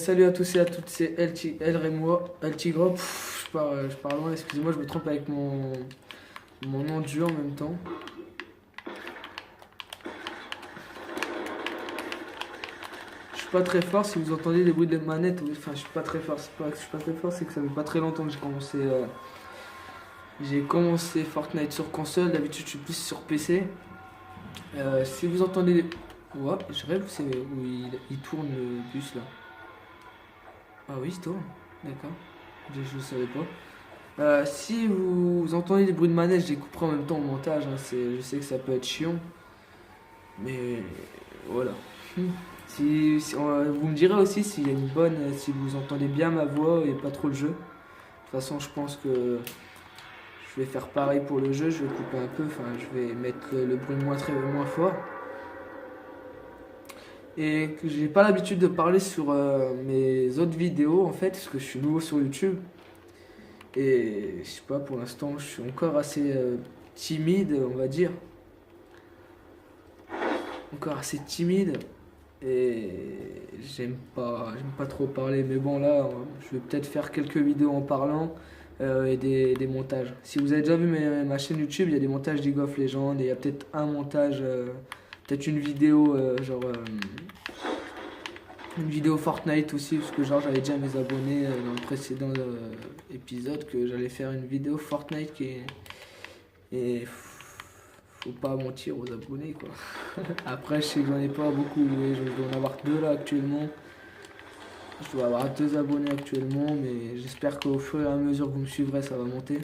Salut à tous et à toutes, c'est El Remo, El Tigre. Je pars loin, excusez-moi, je me trompe avec mon nom de jeu en même temps. Je suis pas très fort, si vous entendez des bruits de manette, enfin je suis pas très fort, c'est pas que je suis pas très fort, c'est que ça fait pas très longtemps que j'ai commencé Fortnite sur console, d'habitude je suis plus sur PC. Si vous entendez des... Ouais, je rêve où il tourne le bus là. Ah oui, il tourne, d'accord, je ne savais pas. Si vous entendez des bruits de manège, je les couperai en même temps au montage. Hein, je sais que ça peut être chiant, mais voilà. Vous me direz aussi s'il y a une bonne, si vous entendez bien ma voix et pas trop le jeu. De toute façon, je pense que je vais faire pareil pour le jeu. Je vais couper un peu. Enfin, je vais mettre le bruit moins fort. Et que j'ai pas l'habitude de parler sur mes autres vidéos en fait, parce que je suis nouveau sur YouTube. Et je sais pas, pour l'instant, je suis encore assez timide, on va dire. Encore assez timide. Et j'aime pas trop parler. Mais bon, là, je vais peut-être faire quelques vidéos en parlant et des montages. Si vous avez déjà vu ma chaîne YouTube, il y a des montages League of Legends. Et il y a peut-être un montage, peut-être une vidéo, une vidéo Fortnite aussi, parce que genre j'avais dit à mes abonnés dans le précédent épisode que j'allais faire une vidéo Fortnite et faut pas mentir aux abonnés quoi. Après je sais que j'en ai pas beaucoup, mais je dois en avoir deux là actuellement. Je dois avoir 2 abonnés actuellement, mais j'espère qu'au fur et à mesure que vous me suivrez ça va monter.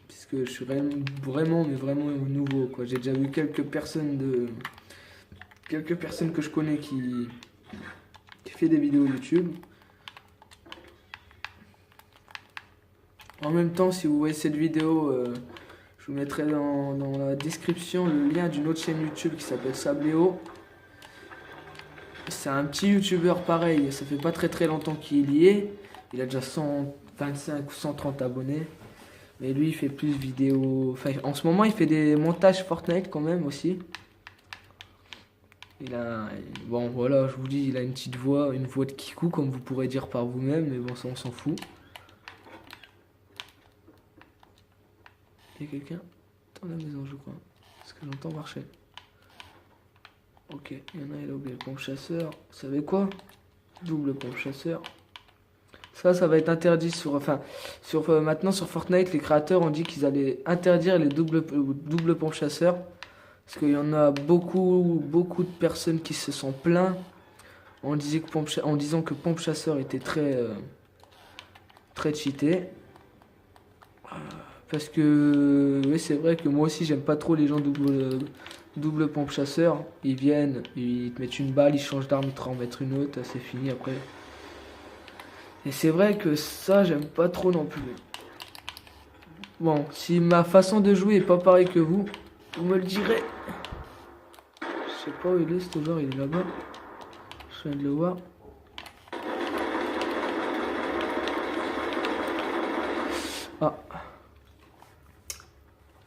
Puisque je suis vraiment nouveau quoi. J'ai déjà vu quelques personnes que je connais qui fait des vidéos YouTube. En même temps, si vous voyez cette vidéo, je vous mettrai dans la description le lien d'une autre chaîne YouTube qui s'appelle Sabléo. C'est un petit youtubeur pareil, ça fait pas très longtemps qu'il y est. Il a déjà 125 ou 130 abonnés. Mais lui, il fait plus de vidéos. Enfin, en ce moment, il fait des montages Fortnite quand même aussi. Bon voilà, je vous dis, il a une petite voix, une voix de kikou comme vous pourrez dire par vous-même, mais bon ça on s'en fout. Il y a quelqu'un dans la maison je crois, parce que j'entends marcher. Ok, il y en a, il a oublié le pompe chasseur. Vous savez quoi? Double pompe chasseur. Ça va être interdit maintenant sur Fortnite, les créateurs ont dit qu'ils allaient interdire les double pompe chasseurs. Parce qu'il y en a beaucoup de personnes qui se sont plaints en disant que pompe chasseur était très cheaté. Parce que oui, c'est vrai que moi aussi j'aime pas trop les gens double pompe chasseur. Ils viennent, ils te mettent une balle, ils changent d'arme, ils te remettent une autre, c'est fini après. Et c'est vrai que ça j'aime pas trop non plus. Bon, si ma façon de jouer est pas pareille que vous me le direz. Je sais pas où il est, ce joueur, il est là-bas. Je viens de le voir. Ah.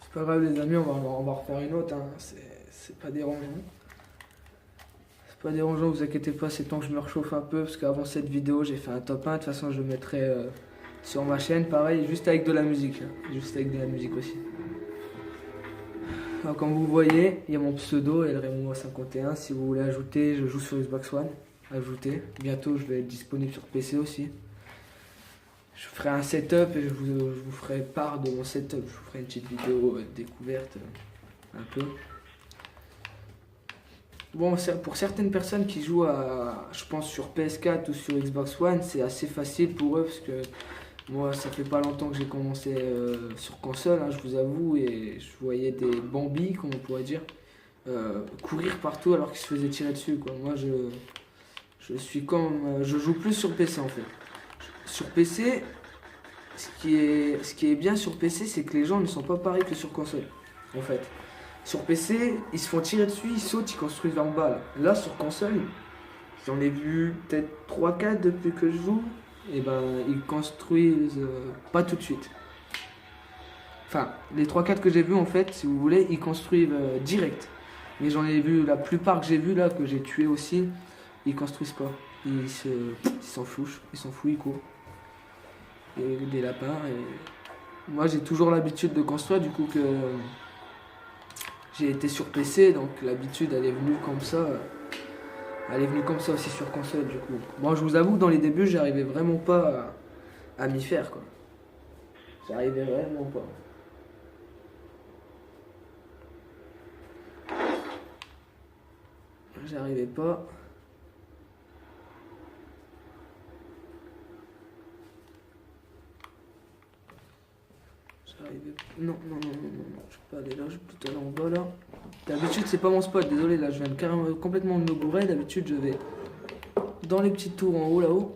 C'est pas grave les amis, on va refaire une autre. Hein. C'est pas dérangeant. C'est pas dérangeant, vous inquiétez pas, c'est temps que je me réchauffe un peu. Parce qu'avant cette vidéo, j'ai fait un top 1. De toute façon, je le mettrai sur ma chaîne. Pareil, juste avec de la musique. Hein. Juste avec de la musique aussi. Alors, comme vous voyez, il y a mon pseudo, El Remo 51. Si vous voulez ajouter, je joue sur Xbox One. Ajouter. Bientôt, je vais être disponible sur PC aussi. Je ferai un setup et je vous ferai part de mon setup. Je vous ferai une petite vidéo découverte un peu. Bon, pour certaines personnes qui jouent je pense sur PS4 ou sur Xbox One, c'est assez facile pour eux parce que moi, ça fait pas longtemps que j'ai commencé sur console, hein, je vous avoue, et je voyais des Bambi, comme on pourrait dire, courir partout alors qu'ils se faisaient tirer dessus, quoi. Moi, je joue plus sur PC en fait. Sur PC, ce qui est bien sur PC, c'est que les gens ne sont pas pareils que sur console, en fait. Sur PC, ils se font tirer dessus, ils sautent, ils construisent leur balle. Là, sur console, j'en ai vu peut-être 3-4 depuis que je joue. Et ben ils construisent pas tout de suite. Enfin, les 3-4 que j'ai vus en fait, si vous voulez, ils construisent direct. Mais j'en ai vu, la plupart que j'ai vu là, que j'ai tué aussi, ils construisent pas. il s'en fiche, il s'en fout, il court. Et des lapins. Et moi j'ai toujours l'habitude de construire, du coup que j'ai été sur PC, donc l'habitude elle est venue comme ça. Elle est venue comme ça aussi sur console du coup. Bon, je vous avoue que dans les débuts j'arrivais vraiment pas à m'y faire quoi. J'arrivais vraiment pas. J'arrivais pas. J'arrivais. Non, non, non, non, non, non. Je peux pas aller là, je vais plutôt aller en bas là. D'habitude c'est pas mon spot, désolé là, je viens de carrément complètement de me bourrer. D'habitude je vais dans les petites tours en haut là-haut.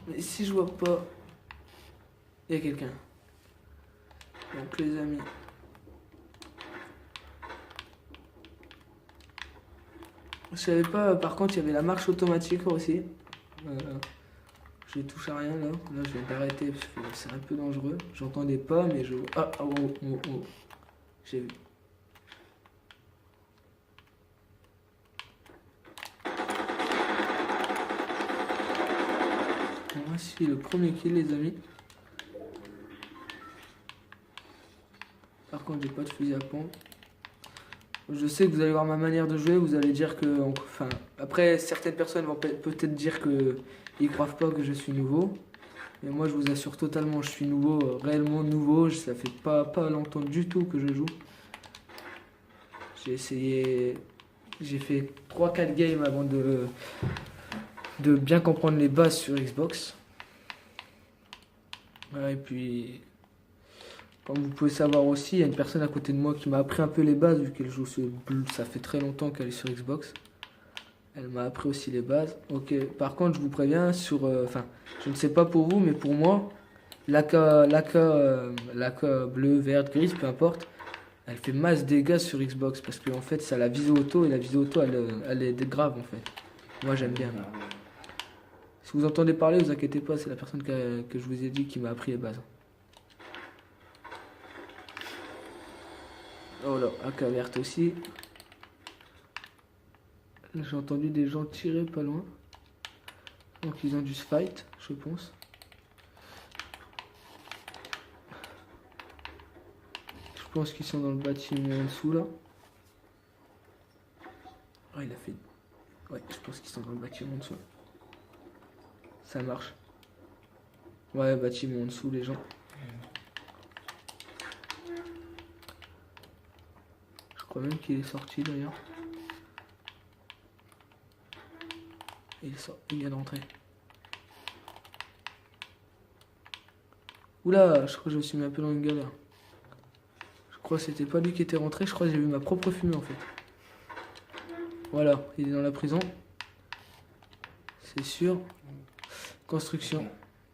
Mais si je vois pas, il y a quelqu'un. Donc les amis. Je savais pas, par contre il y avait la marche automatique aussi. Je touche à rien là. Là je vais m'arrêter parce que c'est un peu dangereux. J'entendais pas mais je. Ah, oh, oh, oh, oh. J'ai vu. Voici le premier kill les amis. Par contre j'ai pas de fusil à pompe. Je sais que vous allez voir ma manière de jouer, vous allez dire que... Enfin, après certaines personnes vont peut-être dire que ils croient pas que je suis nouveau. Mais moi je vous assure totalement, je suis nouveau, réellement nouveau. Ça fait pas longtemps du tout que je joue. J'ai essayé... J'ai fait 3-4 games avant de bien comprendre les bases sur Xbox. Ouais, et puis... Comme vous pouvez savoir aussi, il y a une personne à côté de moi qui m'a appris un peu les bases, vu qu'elle joue sur... Ça fait très longtemps qu'elle est sur Xbox. Elle m'a appris aussi les bases. Ok, par contre, je vous préviens, sur... Enfin, je ne sais pas pour vous, mais pour moi, l'AK bleu, verte, grise, peu importe, elle fait masse dégâts sur Xbox, parce qu'en fait, ça a la visée auto, et la visée auto, elle est grave, en fait. Moi, j'aime bien. Si vous entendez parler, vous inquiétez pas, c'est la personne que je vous ai dit qui m'a appris les bases. Oh là, AK verte aussi. J'ai entendu des gens tirer pas loin. Donc ils ont dû se fight, je pense. Je pense qu'ils sont dans le bâtiment en dessous là. Oh, il a fait... Ouais, je pense qu'ils sont dans le bâtiment en dessous. Ça marche. Ouais, bâtiment en dessous les gens. Je crois même qu'il est sorti d'ailleurs. Il vient de rentrer. Oula, je crois que je me suis mis un peu dans une galère. Je crois que c'était pas lui qui était rentré, je crois que j'ai vu ma propre fumée en fait. Voilà, il est dans la prison. C'est sûr. Construction,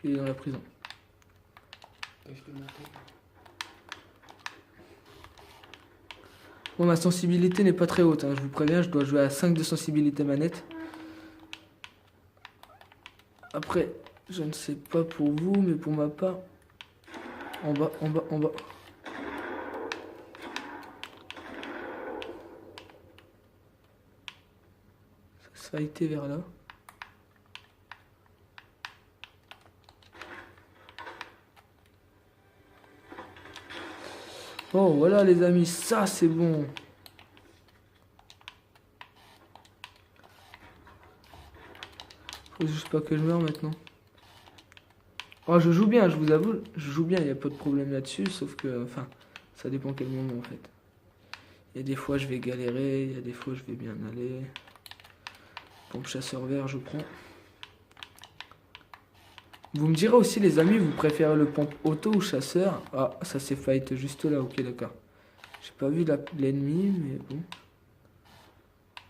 il est dans la prison. Bon, ma sensibilité n'est pas très haute, hein, je vous préviens, je dois jouer à 5 de sensibilité manette. Après, je ne sais pas pour vous, mais pour ma part... En bas, en bas, en bas. Ça a été vers là. Oh, voilà les amis, ça c'est bon. Faut juste pas que je meure maintenant. Oh, je joue bien, je vous avoue, je joue bien, il n'y a pas de problème là-dessus, sauf que, enfin, ça dépend quel moment en fait. Il y a des fois je vais galérer, il y a des fois je vais bien aller. Pompe chasseur vert, je prends. Vous me direz aussi les amis, vous préférez le pompe auto ou chasseur? Ah, ça c'est fight juste là, ok d'accord. J'ai pas vu l'ennemi, mais bon.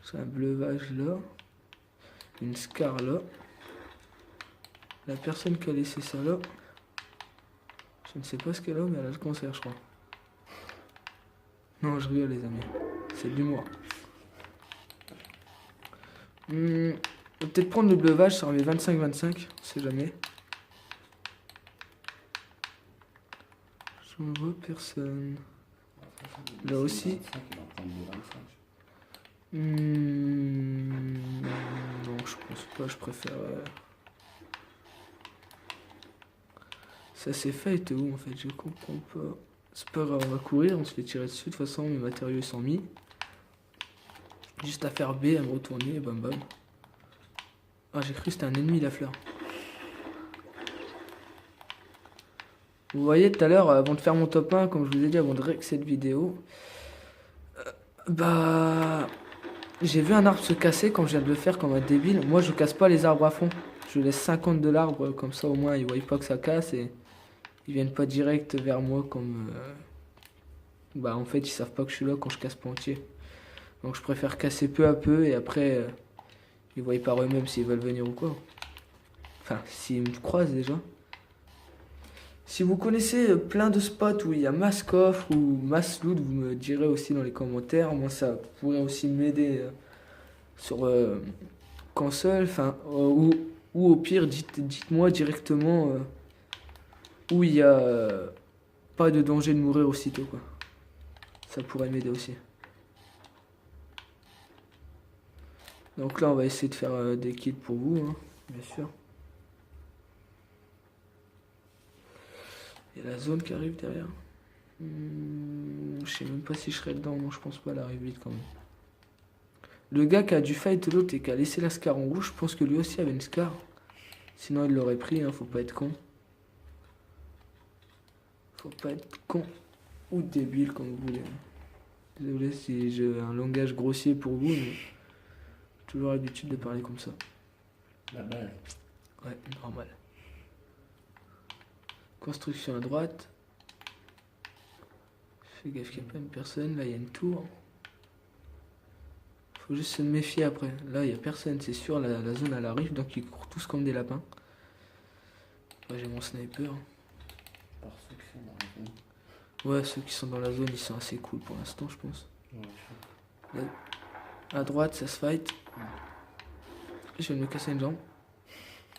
C'est un bleuvage là. Une scar là. La personne qui a laissé ça là, je ne sais pas ce qu'elle a, mais elle a le cancer, je crois. Non, je rigole, les amis. C'est de l'humour. On va peut-être prendre le bleuvage, ça remet 25-25, on sait jamais. Je ne vois personne. Là aussi. Non, je je pense pas, je préfère... Ça c'est fight où en fait, je comprends pas. C'est pas grave, on va courir, on se fait tirer dessus, de toute façon mes matériaux ils sont mis. Juste à faire B, à me retourner, et bam bam. Ah j'ai cru que c'était un ennemi la fleur. Vous voyez tout à l'heure, avant de faire mon top 1, comme je vous ai dit, avant de rec cette vidéo, bah... J'ai vu un arbre se casser quand je viens de le faire comme un débile. Moi je casse pas les arbres à fond. Je laisse 50 de l'arbre, comme ça au moins ils voient pas que ça casse et ils viennent pas direct vers moi comme... Bah en fait ils savent pas que je suis là quand je casse pas entier. Donc je préfère casser peu à peu et après ils voient par eux-mêmes s'ils veulent venir ou quoi. Enfin s'ils me croisent déjà. Si vous connaissez plein de spots où il y a mass coffre ou mass loot, vous me direz aussi dans les commentaires. Moi ça pourrait aussi m'aider sur console. Enfin, ou au pire dites-moi directement où il y a pas de danger de mourir aussitôt quoi. Ça pourrait m'aider aussi. Donc là on va essayer de faire des kills pour vous, hein, bien sûr. Il y a la zone qui arrive derrière. Je sais même pas si je serai dedans, non je pense pas, elle arrive vite quand même. Le gars qui a dû fight l'autre et qui a laissé la scar en rouge, je pense que lui aussi avait une scar. Sinon il l'aurait pris, hein, faut pas être con. Faut pas être con ou débile comme vous voulez. Désolé si j'ai un langage grossier pour vous, mais j'ai toujours l'habitude de parler comme ça. La base. Ouais, normal. Construction à droite. Fais gaffe qu'il n'y a pas une personne. Là, il y a une tour. Faut juste se méfier après. Là, il n'y a personne, c'est sûr. La zone, elle arrive, donc ils courent tous comme des lapins. Là, j'ai mon sniper. Par ceux qui sont dans la zone. Ouais, ceux qui sont dans la zone, ils sont assez cool pour l'instant, je pense. Ouais, Là, à droite, ça se fight. Je viens de me casser une jambe.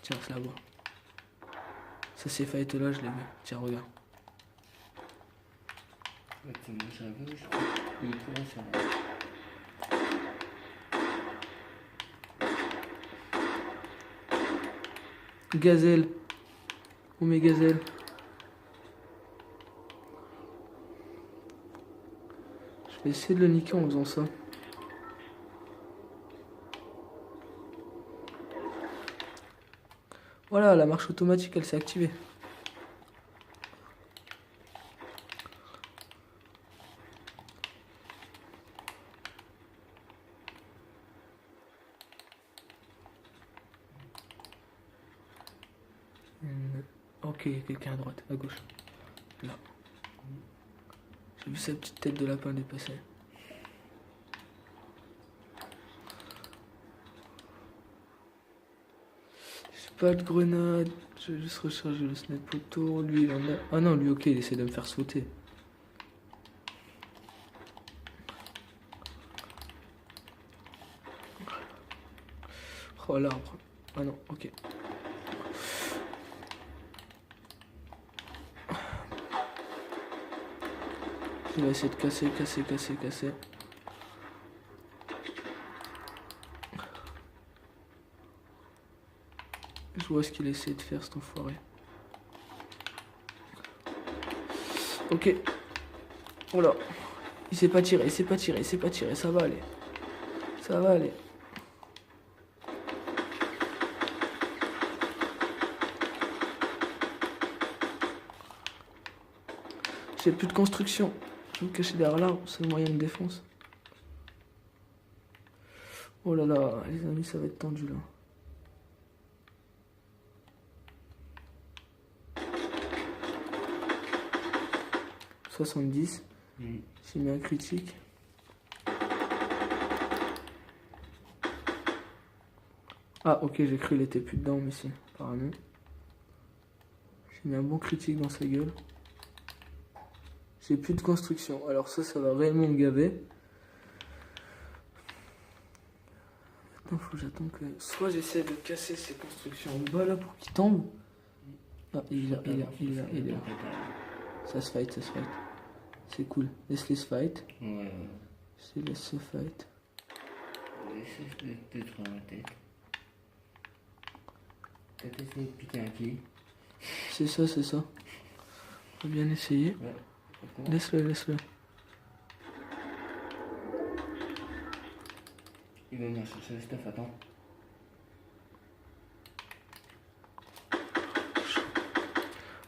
Tiens, c'est là-bas. Ça s'est fight là, je l'ai vu. Tiens, regarde. ouais, j'avais, je crois. Il est trop sur la... Gazelle. Où mes gazelles? Je vais essayer de le niquer en faisant ça. Voilà, la marche automatique, elle s'est activée. Ok, quelqu'un à droite, à gauche. Là. J'ai vu sa petite tête de lapin dépasser. J'ai pas de grenade. Je vais juste recharger le sniper poteau. Lui, il en a. Ah non, lui, ok, il essaie de me faire sauter. Oh l'arbre. Ah non, ok. Il va essayer de casser. Je vois ce qu'il essaie de faire, cet enfoiré. Ok. Oh là. Il s'est pas tiré, ça va aller. Ça va aller. J'ai plus de construction. Je vais me cacher derrière l'arbre, c'est le moyen de défense. Oh là là, les amis, ça va être tendu là. « 70. J'ai mis un critique. Ah ok, j'ai cru qu'il était plus dedans, mais si, apparemment. J'ai mis un bon critique dans sa gueule. J'ai plus de construction. Alors ça va réellement me gaver. Maintenant, faut que j'attende que... Soit j'essaie de casser ces constructions en bas là pour qu'ils tombent. Ah, il est là. Ça se fight. C'est cool. Laisse-les se fight. Ouais. Laisse se fight. Laisse-les détruire la tête. peut-être essayer de piquer un pied. C'est ça, c'est ça. Faut bien essayer. Ouais. D'accord. Laisse-le, laisse-le. Il va venir chercher le stuff, attends.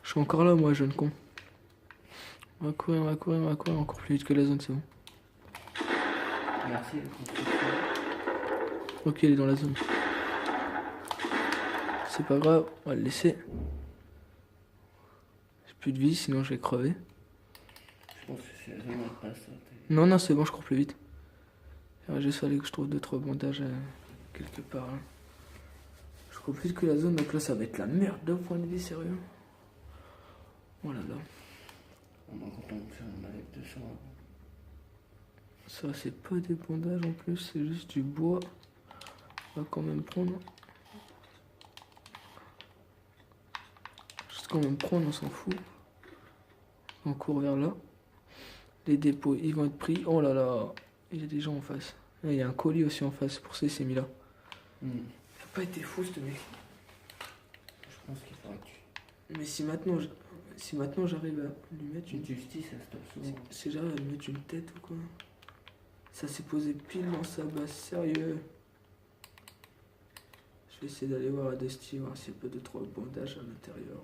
Je suis encore là, moi, jeune con. On va courir, on va courir, on va courir encore plus vite que la zone, c'est bon. Merci, la construction. Ok, il est dans la zone. C'est pas grave, on va le laisser. J'ai plus de vie, sinon je vais crever. Je pense que c'est la zone où elle passe. Non, non, c'est bon, je cours plus vite. Il va juste falloir que je trouve 2-3 bandages quelque part. Hein. Je cours plus vite que la zone, donc là ça va être la merde d'un point de vue sérieux. Oh là là. On va quand on faire une avec 200. Ça, c'est pas des bandages en plus, c'est juste du bois. On va quand même prendre. Juste quand même prendre, on s'en fout. On court vers là. Les dépôts, ils vont être pris. Oh là là, il y a des gens en face. Ah, il y a un colis aussi en face, pour ça il s'est mis là. Il a pas été fou ce mec. Je pense qu'il faudra que tu. Mais si maintenant j'arrive à lui mettre une. Justice, ça se tape souvent. Si j'arrive à lui mettre une tête ou quoi. Ça s'est posé pile dans sa base, sérieux. Je vais essayer d'aller voir à Dusty, voir s'il y a pas 2-3 bandages à l'intérieur.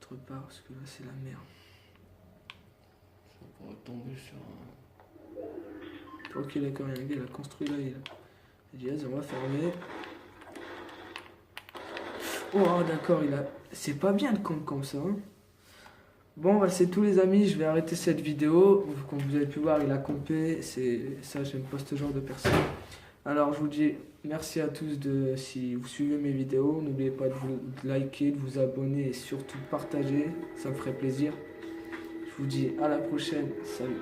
Autre part, parce que là c'est la merde. On pourrait tomber sur un. Ok, d'accord, il y a un gars, il a construit là, il a dit, vas-y, on va fermer. Oh, d'accord, c'est pas bien de camp comme ça. Hein. Bon, bah, c'est tout, les amis, je vais arrêter cette vidéo. Comme vous avez pu voir, il a campé. C'est ça, j'aime pas ce genre de personnes. Alors, je vous dis merci à tous si vous suivez mes vidéos. N'oubliez pas de vous liker, de vous abonner et surtout de partager. Ça me ferait plaisir. Je vous dis à la prochaine. Salut.